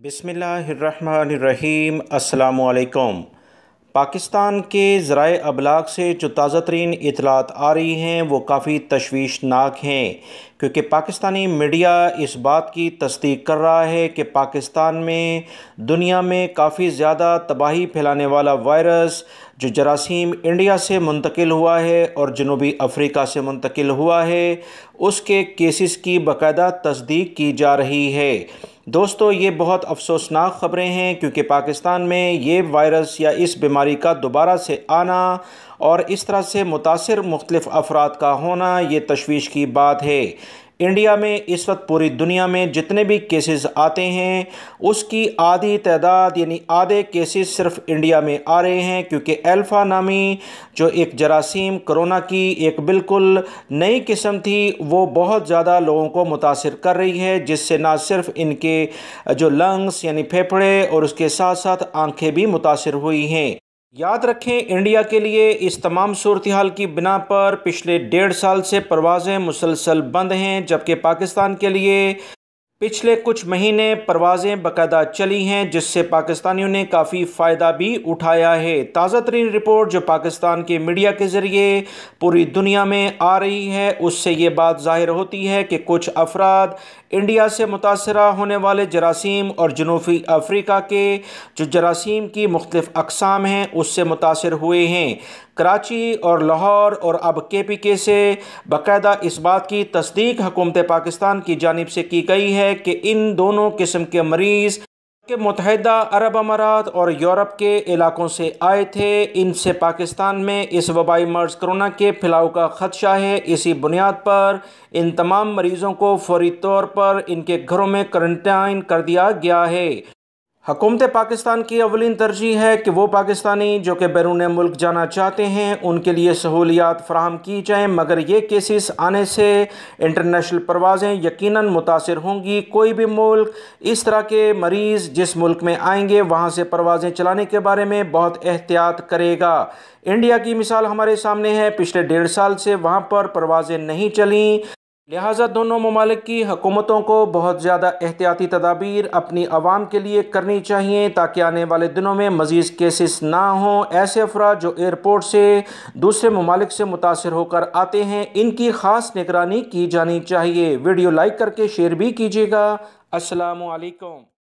بسم اللہ الرحمن الرحیم۔ السلام علیکم۔ پاکستان کے ذرائع ابلاغ سے جو تازہ ترین اطلاعات آ رہی ہیں وہ کافی تشویشناک ہیں، کیونکہ پاکستانی میڈیا اس بات کی تصدیق کر رہا ہے کہ پاکستان میں دنیا میں کافی زیادہ تباہی پھیلانے والا وائرس جو جراثیم انڈیا سے منتقل ہوا ہے اور جنوبی افریقہ سے منتقل ہوا ہے، اس کے کیسز کی باقاعدہ تصدیق کی جا رہی ہے۔ دوستو، یہ بہت افسوسناک خبریں ہیں، کیونکہ پاکستان میں یہ وائرس یا اس بیماری کا دوبارہ سے آنا اور اس طرح سے متاثر مختلف افراد کا ہونا یہ تشویش کی بات ہے۔ انڈیا میں اس وقت پوری دنیا میں جتنے بھی کیسز آتے ہیں اس کی آدھی تعداد یعنی آدھے کیسز صرف انڈیا میں آ رہے ہیں، کیونکہ الفا نامی جو ایک جراثیم کرونا کی ایک بالکل نئی قسم تھی وہ بہت زیادہ لوگوں کو متاثر کر رہی ہے، جس سے نہ صرف ان کے جو لنگس یعنی پھیپھڑے اور اس کے ساتھ ساتھ آنکھیں بھی متاثر ہوئی ہیں۔ یاد رکھیں، انڈیا کے لیے اس تمام صورتحال کی بنا پر پچھلے 1.5 سال سے پروازیں مسلسل بند ہیں، جبکہ پاکستان کے لیے پچھلے کچھ مہینے پروازیں باقاعدہ چلی ہیں، جس سے پاکستانیوں نے کافی فائدہ بھی اٹھایا ہے۔ تازہ ترین رپورٹ جو پاکستان کے میڈیا کے ذریعے پوری دنیا میں آ رہی ہے اس سے یہ بات ظاہر ہوتی ہے کہ کچھ افراد انڈیا سے متاثرہ ہونے والے جراثیم اور جنوبی افریقہ کے جو جراثیم کی مختلف اقسام ہیں اس سے متاثر ہوئے ہیں۔ کراچی اور لاہور اور اب KPK سے باقاعدہ اس بات کی تصدیق حکومت پاکستان کی جانب سے کی گئی ہے کہ ان دونوں قسم کے مریض کہ متحدہ عرب امارات اور یورپ کے علاقوں سے آئے تھے، ان سے پاکستان میں اس وبائی مرض کرونا کے پھیلاؤ کا خدشہ ہے۔ اسی بنیاد پر ان تمام مریضوں کو فوری طور پر ان کے گھروں میں کوارنٹائن کر دیا گیا ہے۔ حکومت پاکستان کی اولین ترجیح ہے کہ وہ پاکستانی جو کہ بیرون ملک جانا چاہتے ہیں ان کے لیے سہولیات فراہم کی جائیں، مگر یہ کیسز آنے سے انٹرنیشنل پروازیں یقیناً متاثر ہوں گی۔ کوئی بھی ملک اس طرح کے مریض جس ملک میں آئیں گے وہاں سے پروازیں چلانے کے بارے میں بہت احتیاط کرے گا۔ انڈیا کی مثال ہمارے سامنے ہے، پچھلے 1.5 سال سے وہاں پر پروازیں نہیں چلیں، لہٰذا دونوں ممالک کی حکومتوں کو بہت زیادہ احتیاطی تدابیر اپنی عوام کے لیے کرنی چاہیے تاکہ آنے والے دنوں میں مزید کیسز نہ ہوں۔ ایسے افراد جو ایئرپورٹ سے دوسرے ممالک سے متاثر ہو کر آتے ہیں ان کی خاص نگرانی کی جانی چاہیے۔ ویڈیو لائک کر کے شیئر بھی کیجیے گا۔ السلام علیکم۔